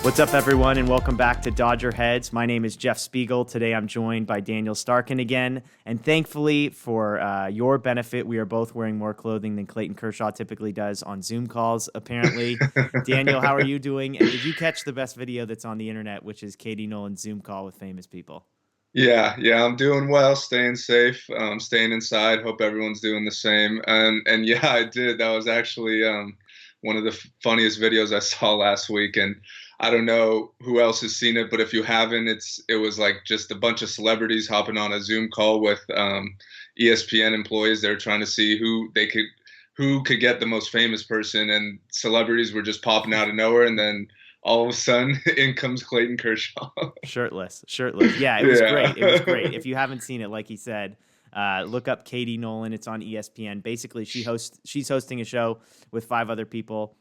What's up, everyone, and welcome back to DodgerHeads. My name is Jeff Spiegel. Today, I'm joined by Daniel Starkin again, and thankfully, for your benefit, we are both wearing more clothing than Clayton Kershaw typically does on Zoom calls, apparently. Daniel, how are you doing? And did you catch the best video that's on the internet, which is Katie Nolan's Zoom call with famous people? Yeah, I'm doing well, staying safe, staying inside. Hope everyone's doing the same. And yeah, I did. That was actually one of the funniest videos I saw last week. And I don't know who else has seen it, but if you haven't, it was like just a bunch of celebrities hopping on a Zoom call with ESPN employees. They're trying to see who could get the most famous person, and celebrities were just popping out of nowhere, and then all of a sudden, in comes Clayton Kershaw. Shirtless. Yeah, it was great. It was great. If you haven't seen it, like he said, look up Katie Nolan. It's on ESPN. Basically, she's hosting a show with 5 other people,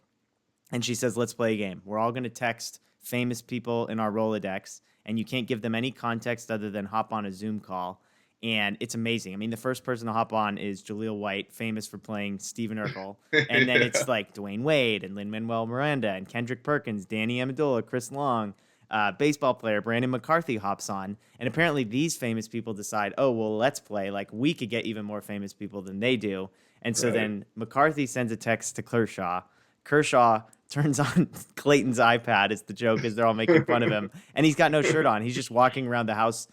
and she says, let's play a game. We're all going to text famous people in our Rolodex, and you can't give them any context other than hop on a Zoom call. And it's amazing. I mean, the first person to hop on is Jaleel White, famous for playing Stephen Urkel. And then it's like Dwayne Wade and Lin-Manuel Miranda and Kendrick Perkins, Danny Amendola, Chris Long, baseball player Brandon McCarthy hops on. And apparently these famous people decide, oh, well, let's play. Like, we could get even more famous people than they do. And so then McCarthy sends a text to Kershaw. Kershaw turns on Clayton's iPad. It's the joke as they're all making fun of him. And he's got no shirt on. He's just walking around the house.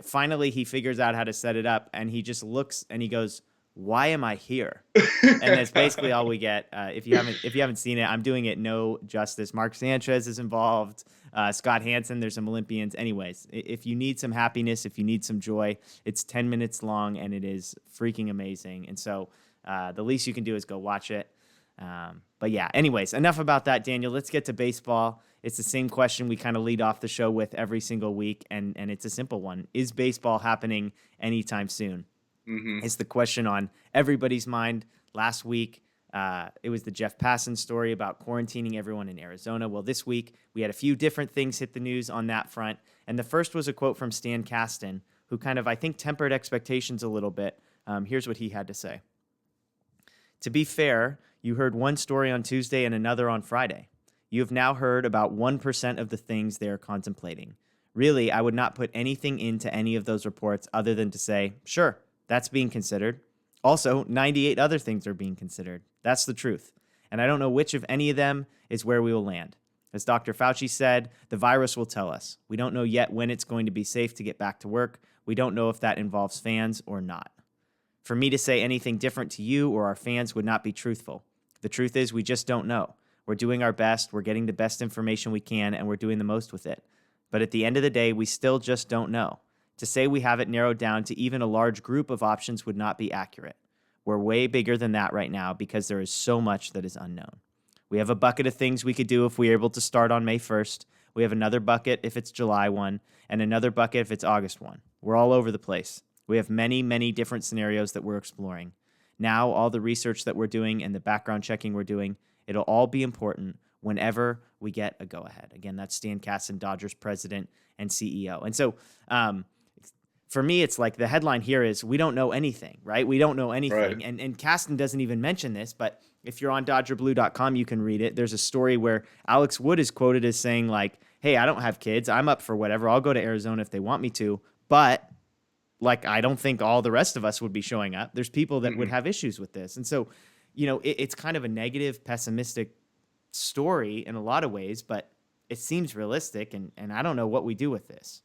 Finally, he figures out how to set it up, and he just looks and he goes, why am I here? And that's basically all we get. If you haven't seen it, I'm doing it no justice. Mark Sanchez is involved. Scott Hansen, there's some Olympians. Anyways, if you need some happiness, if you need some joy, it's 10 minutes long, and it is freaking amazing. And so the least you can do is go watch it. But yeah, anyways, enough about that, Daniel. Let's get to baseball. It's the same question we kind of lead off the show with every single week, and it's a simple one. Is baseball happening anytime soon? Mm-hmm. It's the question on everybody's mind. Last week, it was the Jeff Passan story about quarantining everyone in Arizona. Well, this week, we had a few different things hit the news on that front, and the first was a quote from Stan Kasten, who kind of, I think, tempered expectations a little bit. Here's what he had to say. To be fair, you heard one story on Tuesday and another on Friday. You have now heard about 1% of the things they are contemplating. Really, I would not put anything into any of those reports other than to say, sure, that's being considered. Also, 98 other things are being considered. That's the truth. And I don't know which of any of them is where we will land. As Dr. Fauci said, the virus will tell us. We don't know yet when it's going to be safe to get back to work. We don't know if that involves fans or not. For me to say anything different to you or our fans would not be truthful. The truth is we just don't know. We're doing our best, we're getting the best information we can, and we're doing the most with it. But at the end of the day, we still just don't know. To say we have it narrowed down to even a large group of options would not be accurate. We're way bigger than that right now because there is so much that is unknown. We have a bucket of things we could do if we are able to start on May 1st. We have another bucket if it's July 1, and another bucket if it's August 1. We're all over the place. We have many, many different scenarios that we're exploring. Now, all the research that we're doing and the background checking we're doing, it'll all be important whenever we get a go-ahead. Again, that's Stan Kasten, Dodgers president and CEO. And so for me, it's like the headline here is we don't know anything, right? We don't know anything. Right. And Kasten doesn't even mention this, but if you're on DodgerBlue.com, you can read it. There's a story where Alex Wood is quoted as saying like, hey, I don't have kids. I'm up for whatever. I'll go to Arizona if they want me to. But like, I don't think all the rest of us would be showing up. There's people that would have issues with this. And so, you know, it's kind of a negative, pessimistic story in a lot of ways, but it seems realistic. And I don't know what we do with this.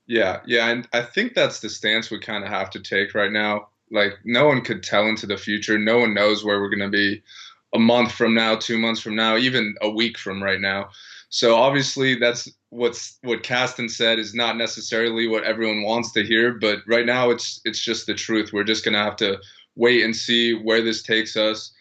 Yeah. And I think that's the stance we kind of have to take right now. Like, no one could tell into the future. No one knows where we're going to be a month from now, 2 months from now, even a week from right now. So obviously that's what Kasten said is not necessarily what everyone wants to hear, but right now it's just the truth. We're just going to have to wait and see where this takes us.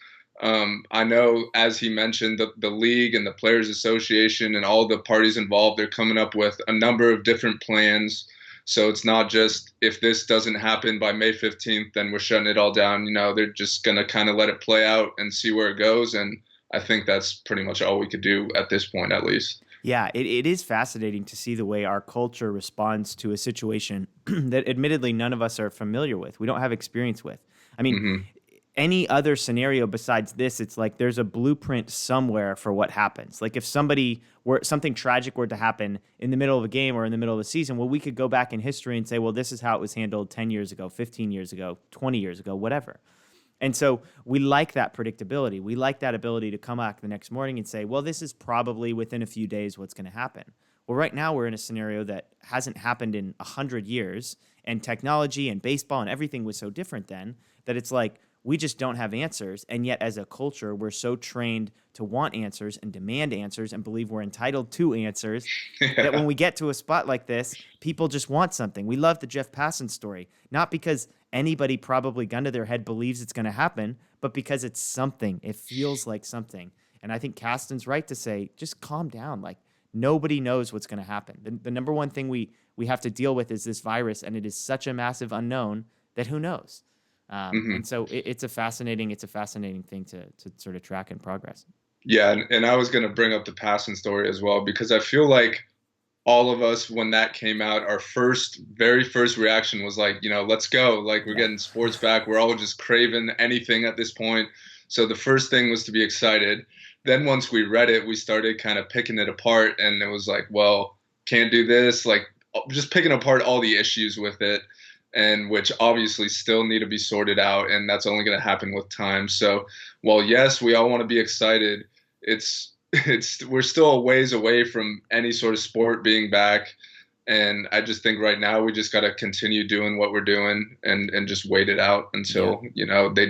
I know, as he mentioned, the league and the Players Association and all the parties involved, they're coming up with a number of different plans. So it's not just if this doesn't happen by May 15th, then we're shutting it all down. You know, they're just going to kind of let it play out and see where it goes. And I think that's pretty much all we could do at this point, at least. Yeah, it is fascinating to see the way our culture responds to a situation that admittedly none of us are familiar with. We don't have experience with. I mean, Hmm. any other scenario besides this, it's like there's a blueprint somewhere for what happens. Like if something tragic were to happen in the middle of a game or in the middle of a season, well, we could go back in history and say, well, this is how it was handled 10 years ago, 15 years ago, 20 years ago, whatever. And so we like that predictability. We like that ability to come back the next morning and say, well, this is probably within a few days what's going to happen. Well, right now we're in a scenario that hasn't happened in 100 years, and technology and baseball and everything was so different then that it's like we just don't have answers. And yet, as a culture, we're so trained to want answers and demand answers and believe we're entitled to answers that when Yeah. we get to a spot like this, people just want something. We love the Jeff Passan story, not because anybody probably gun to their head believes it's going to happen, but because it's something. It feels like something. And I think Kasten's right to say, just calm down. Like nobody knows what's going to happen. The number one thing we have to deal with is this virus, and it is such a massive unknown that who knows. Hmm. And so it's a fascinating thing to sort of track in progress. Yeah, and I was gonna bring up the passing story as well because I feel like all of us when that came out, our very first reaction was like, let's go. Like we're Yeah. getting sports back. We're all just craving anything at this point. So the first thing was to be excited. Then once we read it, we started kind of picking it apart, and it was like, well, can't do this. Like just picking apart all the issues with it, and which obviously still need to be sorted out, and that's only going to happen with time. So while yes, we all want to be excited, it's we're still a ways away from any sort of sport being back, and I just think right now we just got to continue doing what we're doing and just wait it out Yeah. until they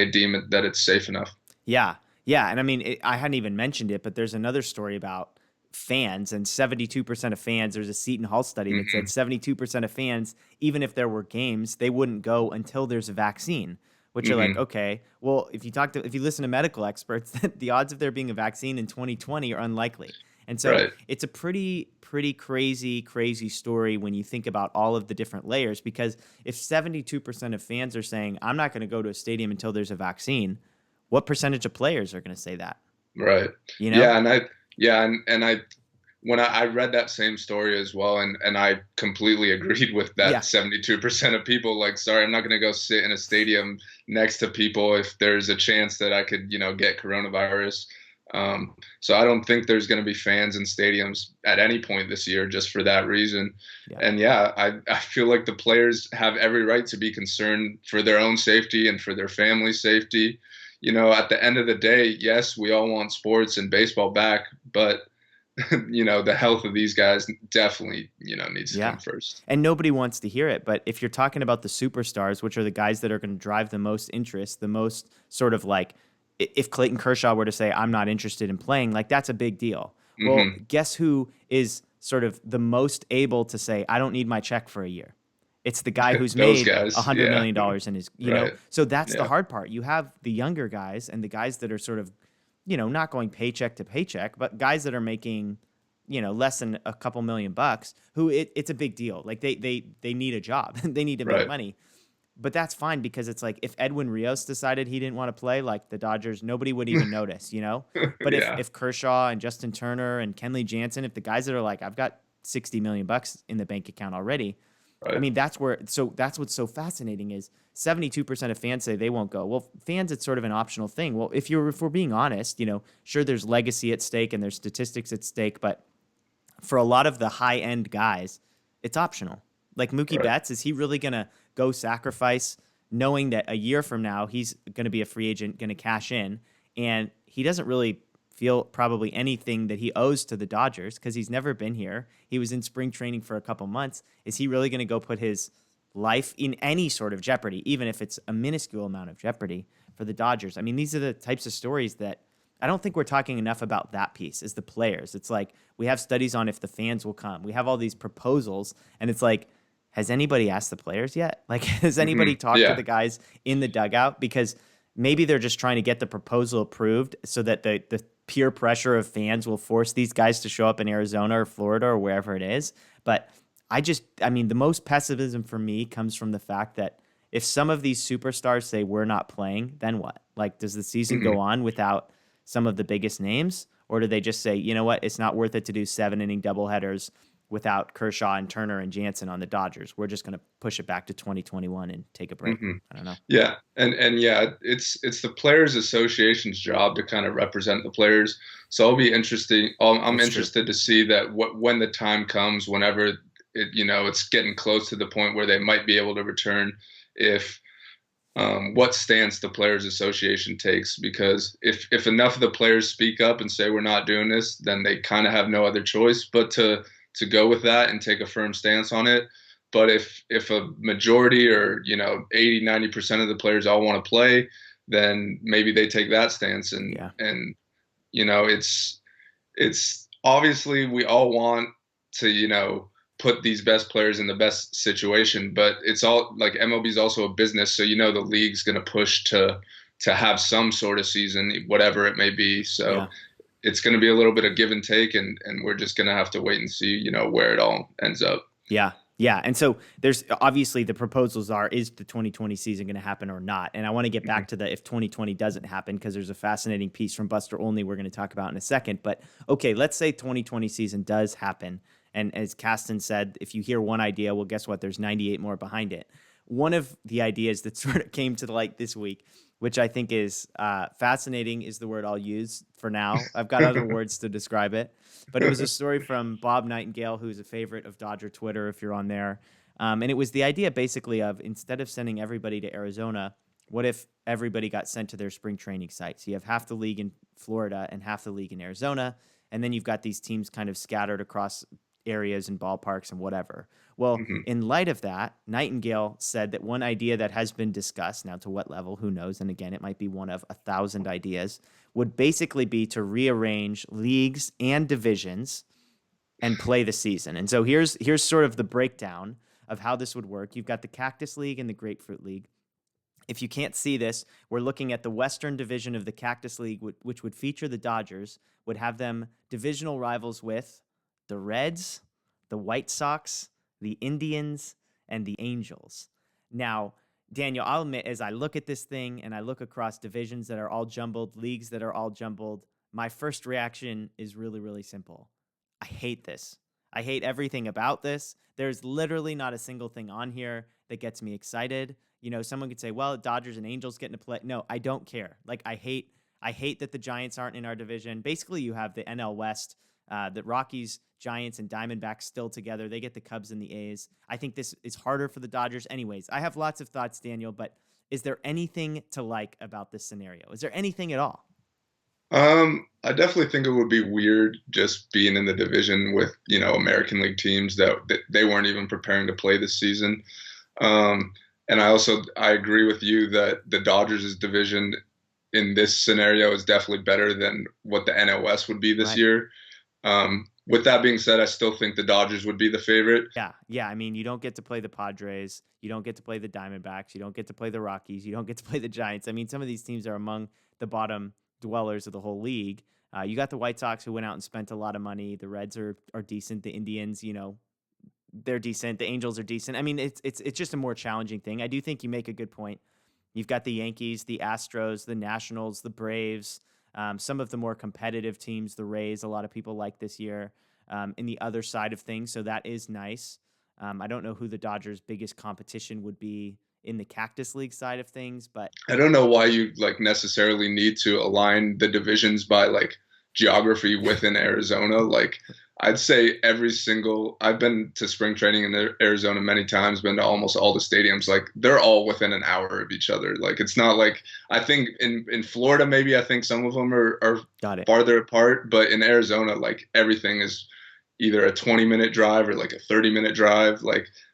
deem it that it's safe enough. Yeah. Yeah. And I mean, I hadn't even mentioned it, but there's another story about fans, and 72% of fans. There's a Seton Hall study that said Hmm. 72% of fans, even if there were games, they wouldn't go until there's a vaccine. Which are like, Hmm. okay, well, if you listen to medical experts, the odds of there being a vaccine in 2020 are unlikely. And so Right. it's a pretty crazy story when you think about all of the different layers. Because if 72% of fans are saying, I'm not going to go to a stadium until there's a vaccine, what percentage of players are going to say that? Right. You know? Yeah, and I yeah, and I when I read that same story as well, and I completely agreed with that Yeah. 72% of people. Like, sorry, I'm not going to go sit in a stadium next to people if there's a chance that I could, get coronavirus. So I don't think there's going to be fans in stadiums at any point this year just for that reason. Yeah. And yeah, I feel like the players have every right to be concerned for their own safety and for their family's safety. At the end of the day, yes, we all want sports and baseball back, but the health of these guys definitely, needs to Yeah. come first. And nobody wants to hear it. But if you're talking about the superstars, which are the guys that are going to drive the most interest, the most sort of like, if Clayton Kershaw were to say, I'm not interested in playing, like that's a big deal. Well, Hmm. guess who is sort of the most able to say, I don't need my check for a year? It's the guy who's Those made guys, $100 million yeah, in his, right, so that's the yeah, hard part. You have the younger guys and the guys that are sort of, not going paycheck to paycheck, but guys that are making, less than a couple $1,000,000 who it's a big deal. Like they need a job. They need to make right, money. But that's fine because it's like if Edwin Rios decided he didn't want to play, like the Dodgers, nobody would even notice. But if yeah, if Kershaw and Justin Turner and Kenley Jansen, if the guys that are like, I've got $60 million in the bank account already, I right, mean, that's what's so fascinating is 72% of fans say they won't go. Well, fans, it's sort of an optional thing. Well, if we're being honest, sure there's legacy at stake and there's statistics at stake, but for a lot of the high end guys, it's optional. Like Mookie right, Betts, is he really going to go sacrifice knowing that a year from now he's going to be a free agent, going to cash in, and he doesn't really feel probably anything that he owes to the Dodgers because he's never been here. He was in spring training for a couple months. Is he really going to go put his life in any sort of jeopardy, even if it's a minuscule amount of jeopardy for the Dodgers? I mean, these are the types of stories that I don't think we're talking enough about that piece is the players. It's like we have studies on if the fans will come. We have all these proposals, and it's like, has anybody asked the players yet? Like, has hmm, anybody talked to yeah, the guys in the dugout? Because maybe they're just trying to get the proposal approved so that the peer pressure of fans will force these guys to show up in Arizona or Florida or wherever it is. But I mean, the most pessimism for me comes from the fact that if some of these superstars say we're not playing, then what? Like, does the season hmm, go on without some of the biggest names? Or do they just say, you know what, it's not worth it to do 7-inning doubleheaders without Kershaw and Turner and Jansen on the Dodgers? We're just going to push it back to 2021 and take a break. Hmm. I don't know. Yeah, and yeah, it's the Players Association's job to kind of represent the players. So I'll be interesting. I'm That's true. interested to see that when the time comes, whenever it's getting close to the point where they might be able to return, if what stance the Players Association takes. Because if enough of the players speak up and say we're not doing this, then they kind of have no other choice but to go with that and take a firm stance on it. But if a majority or 80-90% of the players all want to play, then maybe they take that stance. and Yeah. and it's obviously we all want to put these best players in the best situation, but it's all like MLB is also a business, so the league's going to push to have some sort of season, whatever it may be. So Yeah. it's going to be a little bit of give and take, and we're just going to have to wait and see where it all ends up. Yeah. Yeah. And so there's obviously the proposals is the 2020 season going to happen or not? And I want to get back to the if 2020 doesn't happen, because there's a fascinating piece from Buster Olney we're going to talk about in a second. But okay, let's say 2020 season does happen. And as Kasten said, if you hear one idea, well, guess what? There's 98 more behind it. One of the ideas that sort of came to the light this week, which I think is fascinating, is the word I'll use for now. I've got other words to describe it. But it was a story from Bob Nightingale, who's a favorite of Dodger Twitter, if you're on there. And it was the idea basically of, instead of sending everybody to Arizona, what if everybody got sent to their spring training sites? You have half the league in Florida and half the league in Arizona. And then you've got these teams kind of scattered across areas and ballparks and whatever. Well, Hmm. in light of that, Nightingale said that one idea that has been discussed, now to what level, who knows, and again, it might be one of 1,000 ideas, would basically be to rearrange leagues and divisions and play the season. And so here's sort of the breakdown of how this would work. You've got the Cactus League and the Grapefruit League. If you can't see this, we're looking at the Western Division of the Cactus League, which would feature the Dodgers, would have them divisional rivals with the Reds, the White Sox, the Indians, and the Angels. Now, Daniel, I'll admit, as I look at this thing and I look across divisions that are all jumbled, leagues that are all jumbled, my first reaction is really, really simple. I hate this. I hate everything about this. There's literally not a single thing on here that gets me excited. Someone could say, well, Dodgers and Angels get into play. No, I don't care. Like, I hate that the Giants aren't in our division. Basically, you have the NL West, the Rockies, Giants, and Diamondbacks still together. They get the Cubs and the A's. I think this is harder for the Dodgers. Anyways, I have lots of thoughts, Daniel, but is there anything to like about this scenario? Is there anything at all? I definitely think it would be weird just being in the division with American League teams that they weren't even preparing to play this season. Um, and I agree with you that the Dodgers' division in this scenario is definitely better than what the NL West would be this Right. year. With that being said, I still think the Dodgers would be the favorite. Yeah. Yeah. I mean, you don't get to play the Padres. You don't get to play the Diamondbacks. You don't get to play the Rockies. You don't get to play the Giants. I mean, some of these teams are among the bottom dwellers of the whole league. You got the White Sox, who went out and spent a lot of money. The Reds are decent. The Indians, they're decent. The Angels are decent. I mean, it's just a more challenging thing. I do think you make a good point. You've got the Yankees, the Astros, the Nationals, the Braves, some of the more competitive teams, the Rays, a lot of people like this year, in the other side of things. So that is nice. I don't know who the Dodgers' biggest competition would be in the Cactus League side of things, but I don't know why you necessarily need to align the divisions by geography within Arizona. I'd say I've been to spring training in Arizona many times, been to almost all the stadiums. They're all within an hour of each other. It's not I think in Florida, maybe I think some of them are got it. farther apart, but in Arizona, everything is either a 20-minute drive or a 30-minute drive.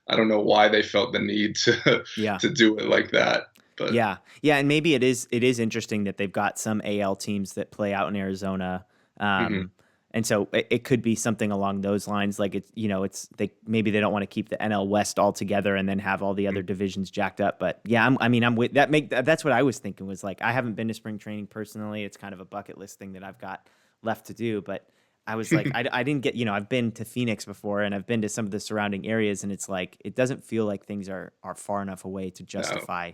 I don't know why they felt the need to Yeah. to do it like that. But Yeah. Yeah. And maybe it is interesting that they've got some AL teams that play out in Arizona. mhm. And so it could be something along those lines. Maybe they don't want to keep the NL West all together and then have all the other divisions jacked up. But yeah, I'm with that. That's what I was thinking, was I haven't been to spring training personally. It's kind of a bucket list thing that I've got left to do. But I was I didn't get, I've been to Phoenix before and I've been to some of the surrounding areas, and it's it doesn't feel like things are far enough away to No. justify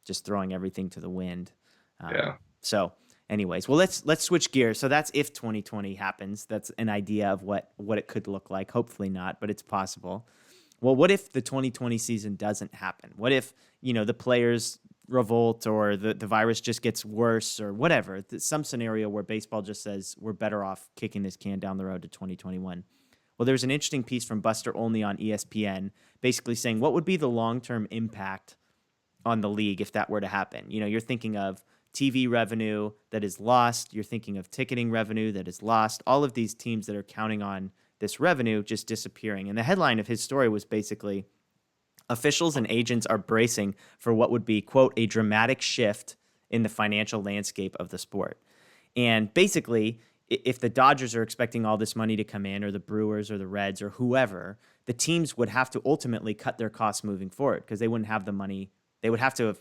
just throwing everything to the wind. Yeah. So Anyways, well, let's switch gears. So that's if 2020 happens. That's an idea of what it could look like. Hopefully not, but it's possible. Well, what if the 2020 season doesn't happen? What if, the players revolt or the virus just gets worse or whatever? Some scenario where baseball just says we're better off kicking this can down the road to 2021. Well, there's an interesting piece from Buster Olney on ESPN basically saying what would be the long-term impact on the league if that were to happen. You're thinking of TV revenue that is lost. You're thinking of ticketing revenue that is lost. All of these teams that are counting on this revenue just disappearing. And the headline of his story was basically officials and agents are bracing for what would be, quote, a dramatic shift in the financial landscape of the sport. And basically, if the Dodgers are expecting all this money to come in, or the Brewers or the Reds or whoever, the teams would have to ultimately cut their costs moving forward because they wouldn't have the money. They would have to have,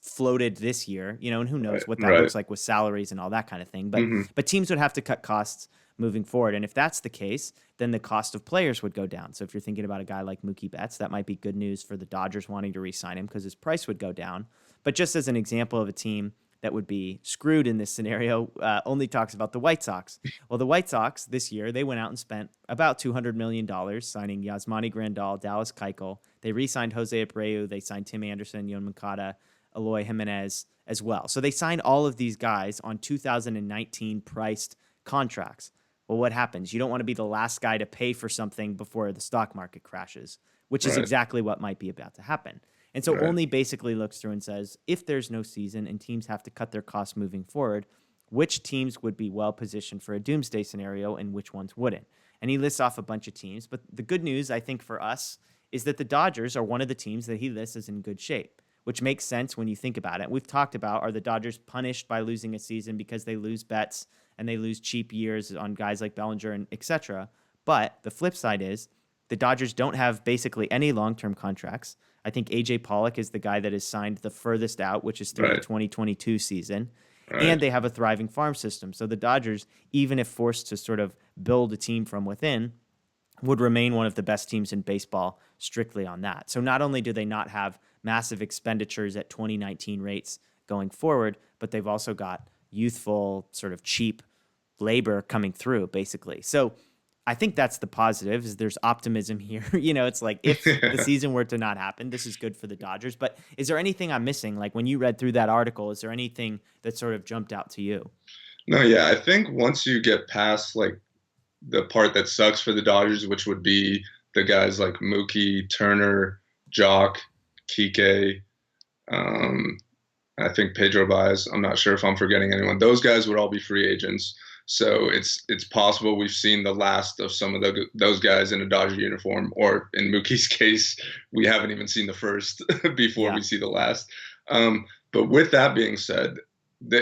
floated this year, and who knows what that looks like with salaries and all that kind of thing. But teams would have to cut costs moving forward. And if that's the case, then the cost of players would go down. So if you're thinking about a guy like Mookie Betts, that might be good news for the Dodgers wanting to re-sign him because his price would go down. But just as an example of a team that would be screwed in this scenario, only talks about the White Sox. Well, the White Sox this year, they went out and spent about $200 million signing Yasmani Grandal, Dallas Keuchel. They re-signed Jose Abreu. They signed Tim Anderson, Yoan Moncada, Eloy Jimenez as well. So they signed all of these guys on 2019 priced contracts. Well, what happens? You don't want to be the last guy to pay for something before the stock market crashes, which is exactly what might be about to happen. And so Olney basically looks through and says, if there's no season and teams have to cut their costs moving forward, which teams would be well positioned for a doomsday scenario and which ones wouldn't? And he lists off a bunch of teams. But the good news, I think, for us is that the Dodgers are one of the teams that he lists as in good shape, which makes sense when you think about it. We've talked about, are the Dodgers punished by losing a season because they lose bets and they lose cheap years on guys like Bellinger and et cetera? But the flip side is the Dodgers don't have basically any long-term contracts. I think A.J. Pollock is the guy that is signed the furthest out, which is through the 2022 season. And they have a thriving farm system. So the Dodgers, even if forced to sort of build a team from within, would remain one of the best teams in baseball strictly on that. So not only do they not have massive expenditures at 2019 rates going forward, but they've also got youthful, sort of cheap labor coming through, basically. So I think that's the positive, is there's optimism here. It's like if the season were to not happen, this is good for the Dodgers. But is there anything I'm missing? Like when you read through that article, is there anything that sort of jumped out to you? No, yeah. I think once you get past like the part that sucks for the Dodgers, which would be the guys like Mookie, Turner, Jock, Kike, I think Pedro Baez. I'm not sure if I'm forgetting anyone. Those guys would all be free agents. So it's possible we've seen the last of some of those guys in a Dodger uniform, or in Mookie's case, we haven't even seen the first before we see the last. But with that being said,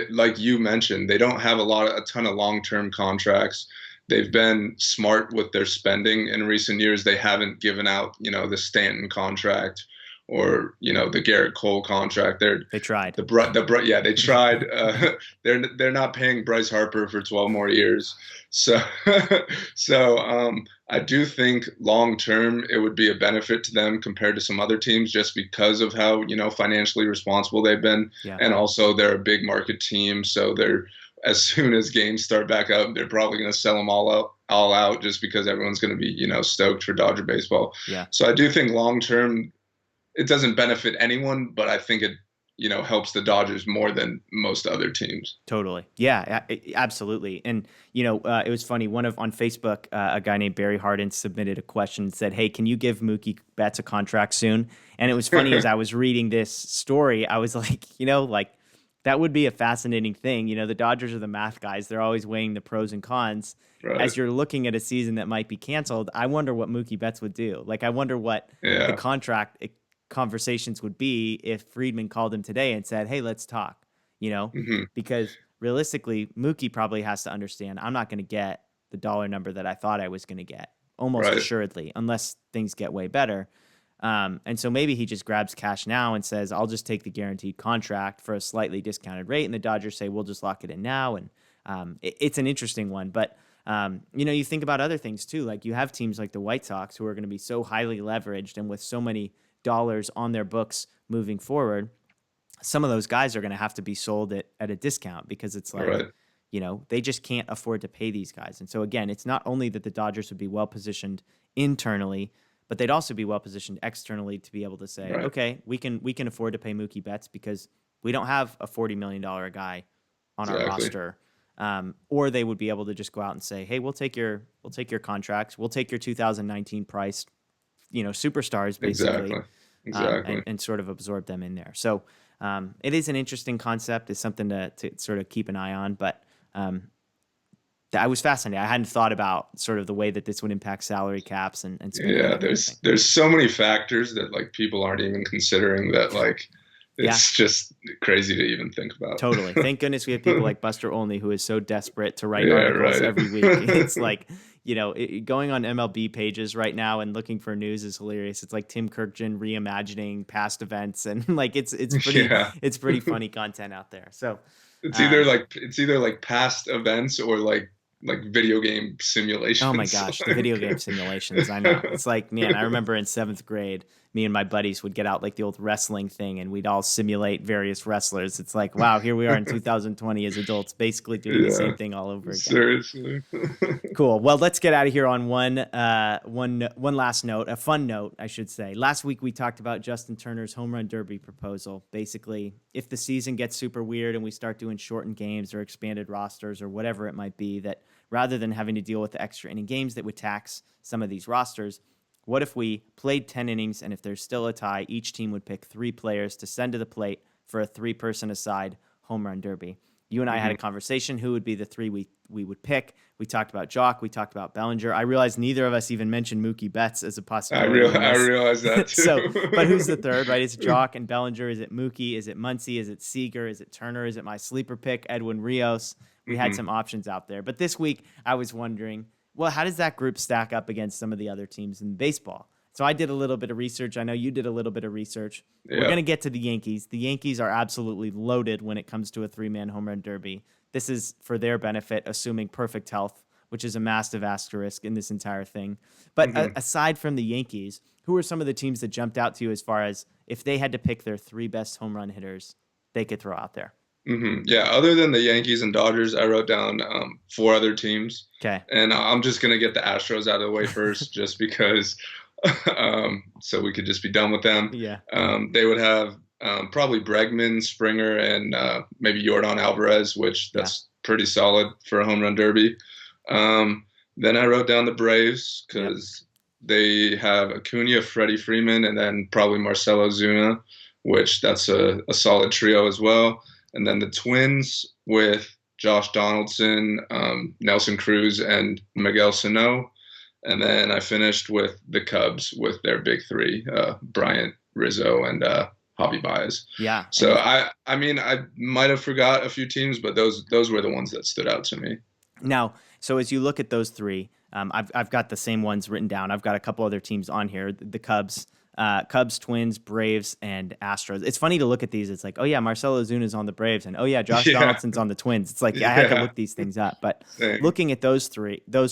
like you mentioned, they don't have a ton of long-term contracts. They've been smart with their spending in recent years. They haven't given out, the Stanton contract or the Garrett Cole contract. They tried. They tried. They're not paying Bryce Harper for 12 more years. So I do think long term it would be a benefit to them compared to some other teams, just because of how financially responsible they've been, and also they're a big market team. So as soon as games start back up, they're probably going to sell them all out, just because everyone's going to be stoked for Dodger baseball. Yeah. So I do think long term, it doesn't benefit anyone, but I think it, helps the Dodgers more than most other teams. Totally. Yeah, absolutely. And, it was funny. On Facebook, a guy named Barry Hardin submitted a question and said, hey, can you give Mookie Betts a contract soon? And it was funny as I was reading this story, I was like, that would be a fascinating thing. The Dodgers are the math guys. They're always weighing the pros and cons. Right. As you're looking at a season that might be canceled, I wonder what Mookie Betts would do. I wonder what the contract conversations would be if Friedman called him today and said, hey, let's talk, because realistically, Mookie probably has to understand I'm not going to get the dollar number that I thought I was going to get, almost assuredly, unless things get way better. And so maybe he just grabs cash now and says, I'll just take the guaranteed contract for a slightly discounted rate. And the Dodgers say, we'll just lock it in now. And it's an interesting one. But, you think about other things too. Like you have teams like the White Sox who are going to be so highly leveraged and with so many dollars on their books moving forward. some of those guys are going to have to be sold at a discount because it's like, Right. They just can't afford to pay these guys. And so again, it's not only that the Dodgers would be well positioned internally, but they'd also be well positioned externally to be able to say, Right. okay, we can afford to pay Mookie Betts because we don't have a $40 million guy on our Exactly. roster. Or they would be able to just go out and say, hey, we'll take your contracts, we'll take your 2019 price, superstars basically, Exactly. and sort of absorb them in there. So it is an interesting concept. It's something to sort of keep an eye on, but I was fascinated. I hadn't thought about sort of the way that this would impact salary caps and spending. Yeah, And everything. there's so many factors that like people aren't even considering that like it's just crazy to even think about. Totally. Thank goodness we have people like Buster Olney, who is so desperate to write Yeah, articles right. every week. It's like, going on MLB pages right now and looking for news is hilarious. It's like Tim Kirkjian reimagining past events, and like it's pretty Yeah. it's pretty funny content out there. So It's either like past events or like video game simulations. oh my gosh, the video game simulations. I know. It's like, man, I remember in 7th grade, me and my buddies would get out like the old wrestling thing and we'd all simulate various wrestlers. It's like, wow, here we are in 2020 as adults, basically doing the same thing all over again. Seriously. Cool. Well, let's get out of here on one last note, a fun note, I should say. Last week we talked about Justin Turner's home run derby proposal. Basically, if the season gets super weird and we start doing shortened games or expanded rosters or whatever it might be, that rather than having to deal with the extra inning games that would tax some of these rosters, what if we played 10 innings and if there's still a tie, each team would pick 3 players to send to the plate for a 3-person aside home run derby? You and I had a conversation. Who would be the 3 we would pick? We talked about Jock. We talked about Bellinger. I realized neither of us even mentioned Mookie Betts as a possibility. I realized that too. So, but who's the third, right? Is it Jock and Bellinger? Is it Mookie? Is it Muncy? Is it Seager? Is it Turner? Is it my sleeper pick, Edwin Rios? We had some options out there. But this week, I was wondering, well, how does that group stack up against some of the other teams in baseball? So I did a little bit of research. I know you did a little bit of research. Yeah. We're going to get to the Yankees. The Yankees are absolutely loaded when it comes to a 3-man home run derby. This is for their benefit, assuming perfect health, which is a massive asterisk in this entire thing. But aside from the Yankees, who are some of the teams that jumped out to you as far as if they had to pick their 3 best home run hitters they could throw out there? Yeah, other than the Yankees and Dodgers, I wrote down 4 other teams. Okay. And I'm just going to get the Astros out of the way first just because so we could just be done with them. Yeah. They would have probably Bregman, Springer, and maybe Yordan Alvarez, which that's pretty solid for a home run derby. Then I wrote down the Braves because they have Acuna, Freddie Freeman, and then probably Marcell Ozuna, which that's a solid trio as well. And then the Twins with Josh Donaldson, Nelson Cruz, and Miguel Sano. And then I finished with the Cubs with their big 3, Bryant, Rizzo, and Javi Baez. Yeah. So I mean, I might have forgot a few teams, but those were the ones that stood out to me. Now, so as you look at those 3, I've got the same ones written down. I've got a couple other teams on here: the Cubs, Twins, Braves, and Astros. It's funny to look at these. It's like, oh yeah, Marcell Ozuna's on the Braves, and oh yeah, Josh Donaldson's on the Twins. It's like I had to look these things up. But looking at those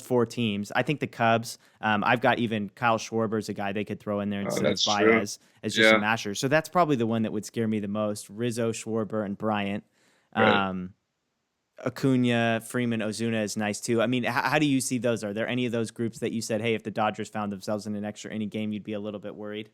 4 teams, I think the Cubs. I've got even Kyle Schwarber's a guy they could throw in there instead of Baez as just a masher. So that's probably the one that would scare me the most: Rizzo, Schwarber, and Bryant. Right. Acuna, Freeman, Ozuna is nice too. I mean, how do you see those? Are there any of those groups that you said, hey, if the Dodgers found themselves in an extra inning game, you'd be a little bit worried?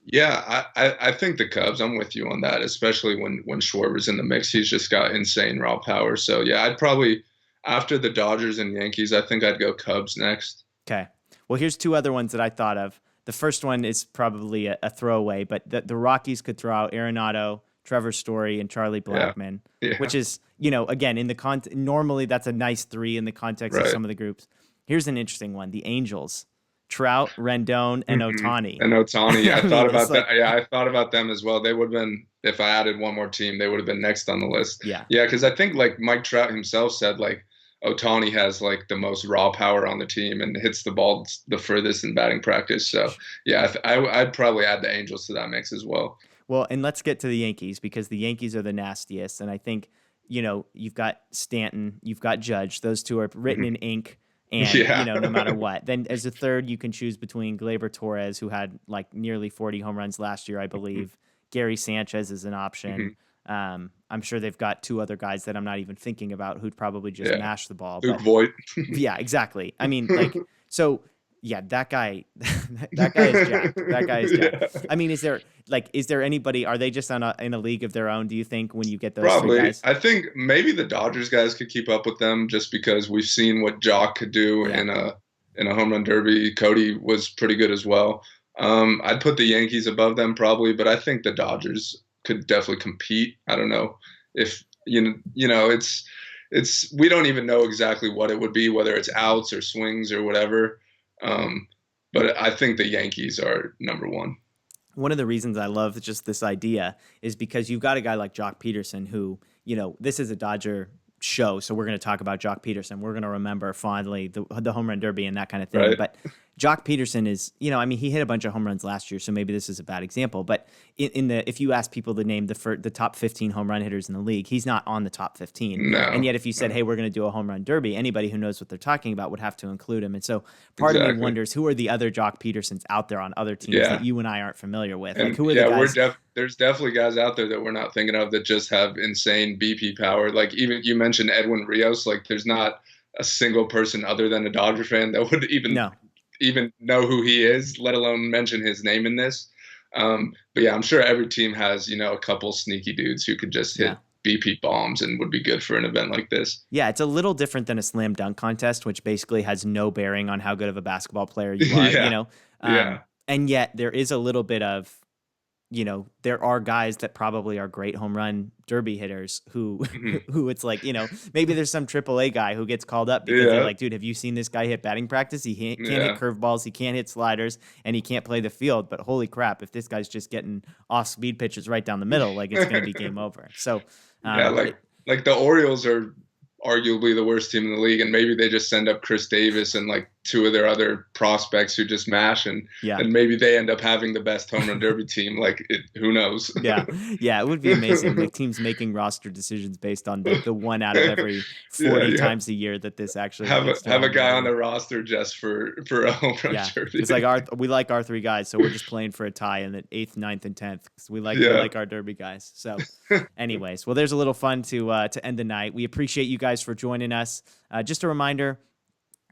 Yeah, I think the Cubs. I'm with you on that, especially when Schwarber's in the mix. He's just got insane raw power. So yeah, I'd probably, after the Dodgers and Yankees, I think I'd go Cubs next. Okay. Well, here's 2 other ones that I thought of. The first one is probably a throwaway, but the Rockies could throw out Arenado, Trevor Story, and Charlie Blackmon, which is, again, in the normally that's a nice 3 in the context of some of the groups. Here's an interesting one: the Angels, Trout, Rendon, and Ohtani. And Ohtani, I thought about that. Yeah, I thought about them as well. They would have been, if I added one more team, they would have been next on the list. Yeah, because I think like Mike Trout himself said, like Ohtani has like the most raw power on the team and hits the ball the furthest in batting practice. So yeah, I'd probably add the Angels to that mix as well. Well, and let's get to the Yankees because the Yankees are the nastiest. And I think, you've got Stanton, you've got Judge. Those 2 are written in ink. And, no matter what. Then as a third, you can choose between Gleyber Torres, who had like nearly 40 home runs last year, I believe. Gary Sanchez is an option. I'm sure they've got two other guys that I'm not even thinking about who'd probably just mash the ball. Luke Voigt. Yeah, exactly. I mean, like, so yeah, that guy, that guy is jacked. That guy is jacked. Yeah. I mean, is there anybody? Are they just in a league of their own? Do you think when you get those three Probably. guys? I think maybe the Dodgers guys could keep up with them just because we've seen what Jock could do Yeah. in a home run derby. Cody was pretty good as well. I'd put the Yankees above them probably, but I think the Dodgers could definitely compete. I don't know if it's we don't even know exactly what it would be, whether it's outs or swings or whatever. But I think the Yankees are number one. One of the reasons I love just this idea is because you've got a guy like Jock Peterson who, this is a Dodger show, so we're going to talk about Jock Peterson. We're going to remember fondly the home run derby and that kind of thing. Right. But Jock Peterson is, he hit a bunch of home runs last year, so maybe this is a bad example. But if you ask people to name the top 15 home run hitters in the league, he's not on the top 15. No. And yet, if you said, hey, we're going to do a home run derby, anybody who knows what they're talking about would have to include him. And so part of me wonders who are the other Jock Petersons out there on other teams that you and I aren't familiar with. And like, who are the guys? There's definitely guys out there that we're not thinking of that just have insane BP power. Like even you mentioned Edwin Rios. Like there's not a single person other than a Dodger fan that would even know who he is, let alone mention his name in this. But yeah, I'm sure every team has, a couple sneaky dudes who could just hit BP bombs and would be good for an event like this. Yeah, it's a little different than a slam dunk contest, which basically has no bearing on how good of a basketball player you are, And yet there is a little bit of, there are guys that probably are great home run derby hitters who it's like, maybe there's some AAA guy who gets called up because they're like, dude, have you seen this guy hit batting practice? He can't hit curveballs, he can't hit sliders, and he can't play the field. But holy crap, if this guy's just getting off speed pitches right down the middle, like it's going to be game over. So like the Orioles are arguably the worst team in the league, and maybe they just send up Chris Davis and like two of their other prospects who just mash, and maybe they end up having the best home run derby team. Who knows? It would be amazing. Like teams making roster decisions based on the one out of every 40 times a year that this actually have a guy on the roster just for a home run derby. It's like we like our three guys, so we're just playing for a tie in the 8th, 9th, and 10th because we like our derby guys. So, anyways, well, there's a little fun to end the night. We appreciate you guys for joining us. Just a reminder.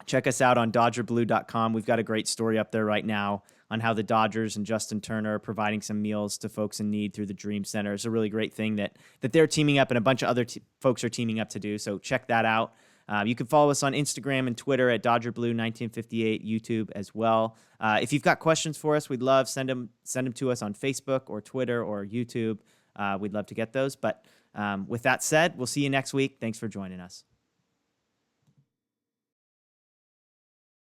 Check us out on DodgerBlue.com. We've got a great story up there right now on how the Dodgers and Justin Turner are providing some meals to folks in need through the Dream Center. It's a really great thing that they're teaming up and a bunch of other folks are teaming up to do. So check that out. You can follow us on Instagram and Twitter at DodgerBlue1958, YouTube as well. If you've got questions for us, we'd love send them to us on Facebook or Twitter or YouTube. We'd love to get those. But with that said, we'll see you next week. Thanks for joining us.